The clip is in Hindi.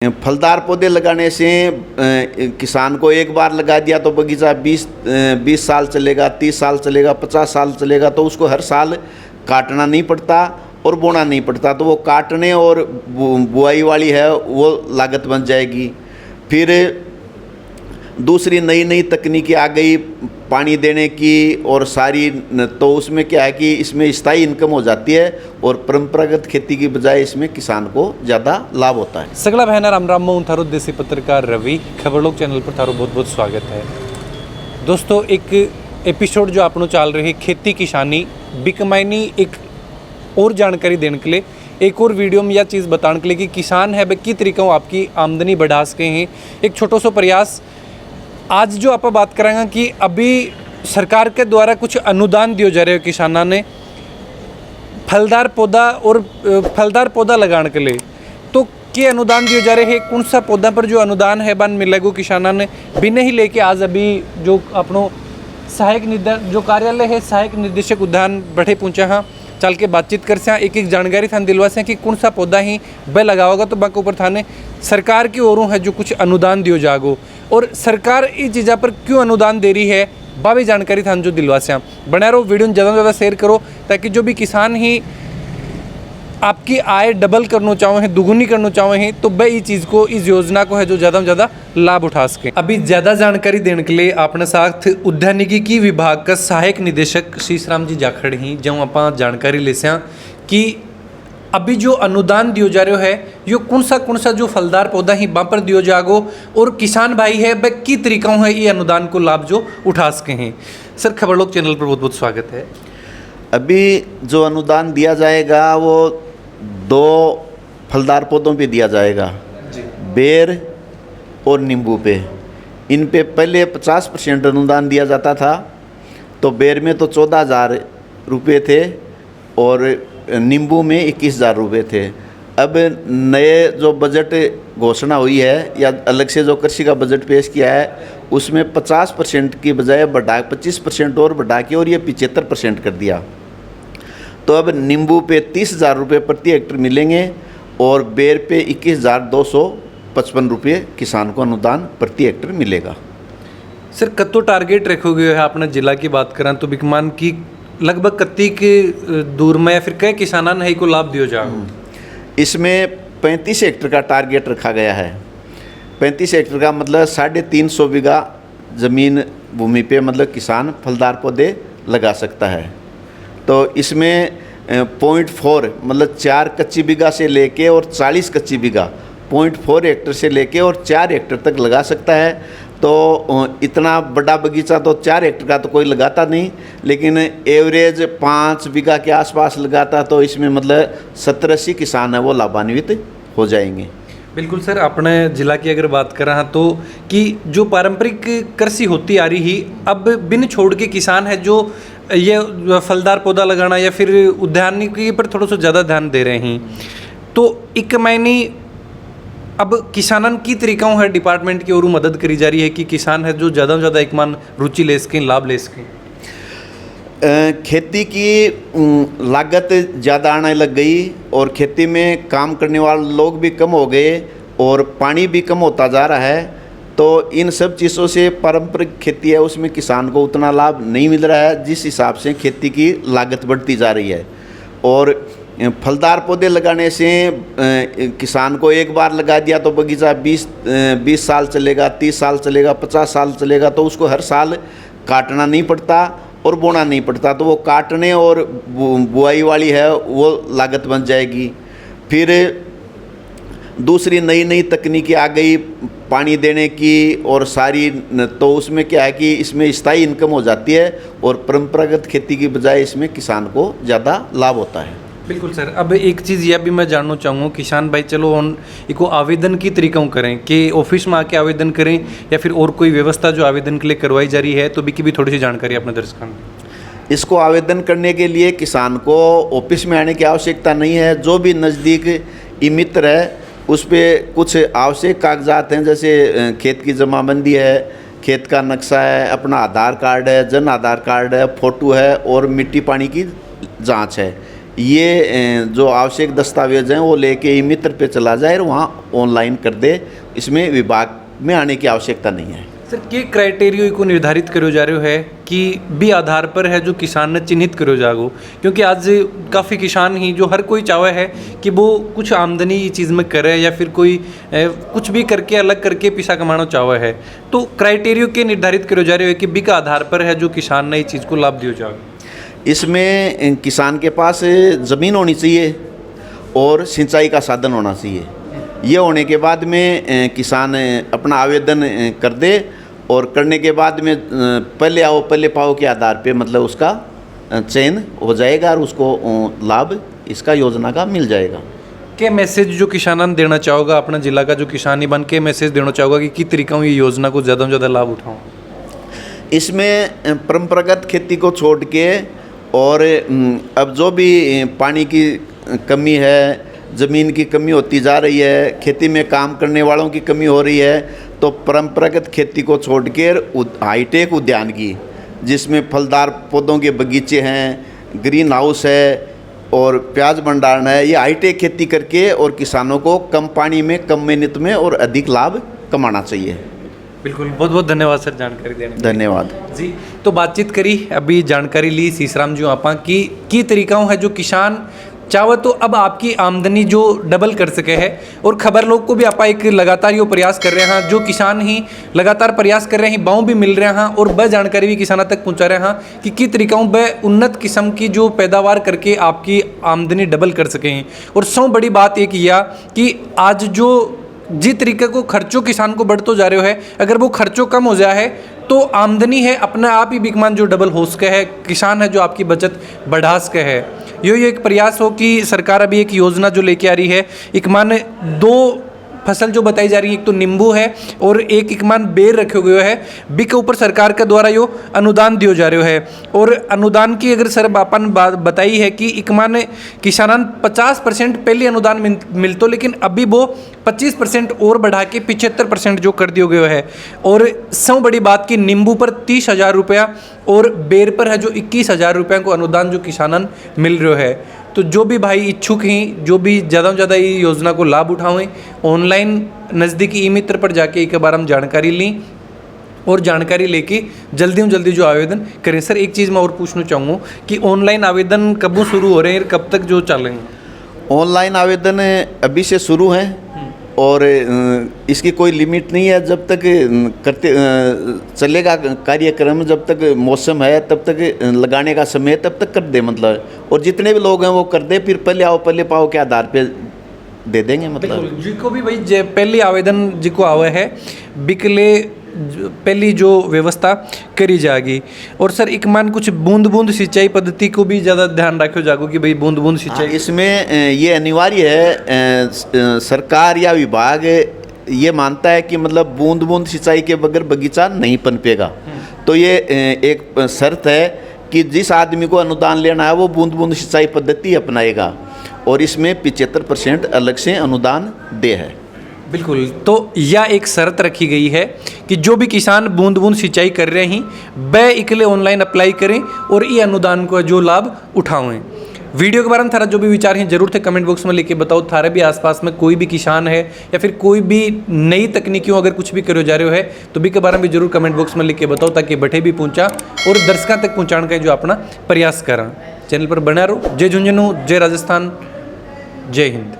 फलदार पौधे लगाने से किसान को एक बार लगा दिया तो बगीचा 20 साल चलेगा, 30 साल चलेगा, 50 साल चलेगा, तो उसको हर साल काटना नहीं पड़ता और बोना नहीं पड़ता। तो वो काटने और बुआई वाली है वो लागत बन जाएगी। फिर दूसरी नई नई तकनीकी आ गई पानी देने की और सारी, तो उसमें क्या है कि इसमें स्थायी इनकम हो जाती है और परंपरागत खेती की बजाय इसमें किसान को ज़्यादा लाभ होता है। सगला बहना राम राम मैं थारो देसी पत्रकार रवि खबरलोक चैनल पर थारो बहुत बहुत स्वागत है। दोस्तों, एक एपिसोड जो आपनो चाल रही खेती किसानी बिकमायनी एक और जानकारी देने के लिए, एक और वीडियो में यह चीज़ बताने के लिए कि किसान है कि तरीका आपकी आमदनी बढ़ा सके हैं, एक छोटा सा प्रयास आज जो आप बात करेंगे कि अभी सरकार के द्वारा कुछ अनुदान दिए जा रहे हो किसानों ने फलदार पौधा लगाने के लिए। तो के अनुदान दिए जा रहे हैं, कौन सा पौधा पर जो अनुदान है बन मिलेगा किसानों ने बिना ही लेके आज अभी जो अपनो जो कार्यालय है सहायक निदेशक उद्यान बैठे पहुँचा हाँ चल के बातचीत कर से एक जानकारी थाने दिलवा से कि कौन सा पौधा ही वह लगाओगा तो बाकी ऊपर थाने सरकार की ओरों है जो कुछ अनुदान दियो जागो और सरकार इस चीज़ा पर क्यों अनुदान दे रही है बाबी जानकारी थान जो दिलवा से बना रहो। वीडियो ज़्यादा से ज़्यादा शेयर करो ताकि जो भी किसान ही आपकी आय डबल करना चाहो हैं, दुगुनी करना चाहो हैं, तो वह इस चीज़ को, इस योजना को है जो ज़्यादा से ज़्यादा लाभ उठा सके। अभी ज़्यादा जानकारी देने के लिए अपने साथ उद्यानिकी विभाग का सहायक निदेशक शीशराम जी जाखड़ ही जो आप जानकारी ले से कि अभी जो अनुदान दियो जा रहे है यो कौन सा जो फलदार पौधा ही वहाँ पर दियो जागो और किसान भाई है वह की तरीका है ये अनुदान को लाभ जो उठा सके हैं। सर, खबरलोक चैनल पर बहुत बहुत स्वागत है। अभी जो अनुदान दिया जाएगा वो 2 फलदार पौधों पे दिया जाएगा जी, बेर और नींबू पे। इन पे पहले 50% अनुदान दिया जाता था, तो बेर में तो 14,000 रुपये थे और नींबू में 21,000 रुपये थे। अब नए जो बजट घोषणा हुई है या अलग से जो कृषि का बजट पेश किया है उसमें 50% की बजाय बढ़ा 25% और बढ़ा के और ये 75% कर दिया। तो अब नींबू पे 30,000 रुपये प्रति हेक्टर मिलेंगे और बेर पे 21,255 रुपये किसान को अनुदान प्रति हेक्टर मिलेगा। सर, कत्तो टारगेट रखोगे है आपने जिला की बात करें तो बिकमान की लगभग कत्ती के दूर में या फिर कई किसानों ने को लाभ दियो जाओ? इसमें 35 हेक्टर का टारगेट रखा गया है। 35 हेक्टर का मतलब 350 बीघा ज़मीन भूमि पे मतलब किसान फलदार पौधे लगा सकता है। तो इसमें 0.4 मतलब 4 कच्ची बीघा से लेके और 40 कच्ची बीघा 0.4 हेक्टर से लेके और 4 हेक्टर तक लगा सकता है। तो इतना बड़ा बगीचा तो 4 हेक्टर का तो कोई लगाता नहीं, लेकिन एवरेज 5 बीघा के आसपास लगाता तो इसमें मतलब 70-80 किसान है वो लाभान्वित हो जाएंगे। बिल्कुल सर, अपने ज़िला की अगर बात कर रहा तो कि जो पारंपरिक कृषि होती आ रही ही अब बिन छोड़ के किसान है जो ये फलदार पौधा लगाना या फिर उद्यानिकी पर थोड़ा सा ज़्यादा ध्यान दे रहे हैं। तो एक महीने अब किसानन की तरीकाओं है डिपार्टमेंट की ओर मदद करी जा रही है कि किसान है जो ज़्यादा से ज़्यादा एक मान रुचि ले सकें, लाभ ले सकें। खेती की लागत ज़्यादा आने लग गई और खेती में काम करने वाले लोग भी कम हो गए और पानी भी कम होता जा रहा है। तो इन सब चीज़ों से पारंपरिक खेती है उसमें किसान को उतना लाभ नहीं मिल रहा है जिस हिसाब से खेती की लागत बढ़ती जा रही है। और फलदार पौधे लगाने से किसान को एक बार लगा दिया तो बगीचा 20 साल चलेगा, 30 साल चलेगा, 50 साल चलेगा, तो उसको हर साल काटना नहीं पड़ता और बोना नहीं पड़ता। तो वो काटने और बुआई वाली है वो लागत बन जाएगी। फिर दूसरी नई नई तकनीकी आ गई पानी देने की और सारी, तो उसमें क्या है कि इसमें स्थायी इनकम हो जाती है और परंपरागत खेती की बजाय इसमें किसान को ज़्यादा लाभ होता है। बिल्कुल सर, अब एक चीज़ यह भी मैं जानना चाहूँगा किसान भाई, चलो हम इसको आवेदन की तरीक़ों करें कि ऑफिस में आके आवेदन करें या फिर और कोई व्यवस्था जो आवेदन के लिए करवाई जा रही है, तो भी की भी थोड़ी सी जानकारी अपने दर्शकों में। इसको आवेदन करने के लिए किसान को ऑफिस में आने की आवश्यकता नहीं है। जो भी नज़दीक ई मित्र है उस पर कुछ आवश्यक कागजात हैं, जैसे खेत की जमाबंदी है, खेत का नक्शा है, अपना आधार कार्ड है, जन आधार कार्ड है, फ़ोटो है और मिट्टी पानी की जाँच है। ये जो आवश्यक दस्तावेज हैं वो लेके ई मित्र पे चला जाए और वहाँ ऑनलाइन कर दे। इसमें विभाग में आने की आवश्यकता नहीं है। सर के क्राइटेरिया को निर्धारित करो जा रहे है कि भी आधार पर है जो किसान ने चिन्हित करो जागो, क्योंकि आज काफ़ी किसान ही जो हर कोई चाहे है कि वो कुछ आमदनी ये चीज़ में करे या फिर कोई कुछ भी करके अलग करके पैसा कमाना चाहे है, तो क्राइटेरिया के निर्धारित करो जा रहे हो कि बी का आधार पर है जो किसान ने इस चीज़ को लाभ दियो जाए। इसमें किसान के पास ज़मीन होनी चाहिए और सिंचाई का साधन होना चाहिए। ये होने के बाद में किसान अपना आवेदन कर दे और करने के बाद में पहले आओ पहले पाओ के आधार पे मतलब उसका चयन हो जाएगा और उसको लाभ इसका योजना का मिल जाएगा। क्या मैसेज जो किसान देना चाहोगा, अपना जिला का जो किसान बन के मैसेज देना चाहोगा कि किस तरीका ये योजना को ज़्यादा से ज़्यादा लाभ उठाऊँ? इसमें परंपरागत खेती को छोड़ के और अब जो भी पानी की कमी है, ज़मीन की कमी होती जा रही है, खेती में काम करने वालों की कमी हो रही है, तो परंपरागत खेती को छोड़ के हाईटेक उद्यान की, जिसमें फलदार पौधों के बगीचे हैं, ग्रीन हाउस है और प्याज भंडारण है, ये हाईटेक खेती करके और किसानों को कम पानी में कम मेहनत में और अधिक लाभ कमाना चाहिए। बिल्कुल, बहुत बहुत धन्यवाद सर जानकारी देने के लिए। धन्यवाद जी। तो बातचीत करी, अभी जानकारी ली सीसराम जी आपा की तरीकाओं है जो किसान चाहे तो अब आपकी आमदनी जो डबल कर सके है, और खबर लोग को भी आपा एक लगातार यो प्रयास कर रहे हैं, जो किसान ही लगातार प्रयास कर रहे हैं, बाँव भी मिल रहे हैं और वह जानकारी भी किसानों तक पहुंचा रहे हैं कि किस तरीकाओं वह उन्नत किस्म की जो पैदावार करके आपकी आमदनी डबल कर सकें। और सब बड़ी बात एक यह कि आज जो जिस तरीके को खर्चों किसान को बढ़ते जा रहे है, अगर वो खर्चों कम हो जाए है तो आमदनी है अपना आप ही बिकमान जो डबल हो सके है, किसान है जो आपकी बचत बढ़ा सके है। यो एक प्रयास हो कि सरकार अभी एक योजना जो लेके आ रही है, एक मान 2 फसल जो बताई जा रही है, एक तो नींबू है और एक मान बेर रखे हुए है, बी के ऊपर सरकार के द्वारा यो अनुदान दियो जा रहे है। और अनुदान की अगर सर अपन बात बताई है कि एक मान किसानन 50% पहले अनुदान मिलतो, लेकिन अभी वो 25% और बढ़ा के 75% जो कर दिया गया है। और सब बड़ी बात कि नींबू पर 30,000 रुपया और बेर पर है जो 21,000 रुपये को अनुदान जो किसानन मिल रहा है। तो जो भी भाई इच्छुक हैं, जो भी ज़्यादा से ज़्यादा ये योजना को लाभ उठाएं, ऑनलाइन नज़दीकी ई मित्र पर जाके एक बार हम जानकारी लें और जानकारी लेके जल्दी में जल्दी जो आवेदन करें। सर एक चीज़ मैं और पूछना चाहूँगा कि ऑनलाइन आवेदन कब शुरू हो रहे हैं, कब तक जो चलेंगे? ऑनलाइन आवेदन अभी से शुरू हैं और इसकी कोई लिमिट नहीं है, जब तक करते चलेगा कार्यक्रम, जब तक मौसम है तब तक लगाने का समय तब तक कर दे मतलब, और जितने भी लोग हैं वो कर दे, फिर पहले आओ पहले पाओ के आधार पे दे देंगे मतलब। जिको भी भाई पहले आवेदन जिको आवे है बिकले पहली जो व्यवस्था करी जाएगी। और सर एक मान कुछ बूंद बूंद सिंचाई पद्धति को भी ज़्यादा ध्यान रखो जागो कि भाई बूंद बूंद सिंचाई। इसमें ये अनिवार्य है, सरकार या विभाग ये मानता है कि मतलब बूंद बूंद सिंचाई के बगैर बगीचा नहीं पनपेगा। तो ये एक शर्त है कि जिस आदमी को अनुदान लेना है वो बूंद बूंद सिंचाई पद्धति अपनाएगा और इसमें 75% अलग से अनुदान दे है। बिल्कुल, तो यह एक शर्त रखी गई है कि जो भी किसान बूंद बूंद सिंचाई कर रहे हैं वह इकले ऑनलाइन अप्लाई करें और ये अनुदान को जो लाभ उठाएं। वीडियो के बारे में थारा जो भी विचार हैं जरूर थे कमेंट बॉक्स में लिख के बताओ। थारे भी आसपास में कोई भी किसान है या फिर कोई भी नई तकनीकियों अगर कुछ भी करो जा रहे हो है तो भी के बारे में जरूर कमेंट बॉक्स में लिख के बताओ, ताकि बठे भी पहुँचा और दर्शकों तक पहुँचाने का जो अपना प्रयास करा। चैनल पर बना रहो। जय झुंझुनू, जय राजस्थान, जय हिंद।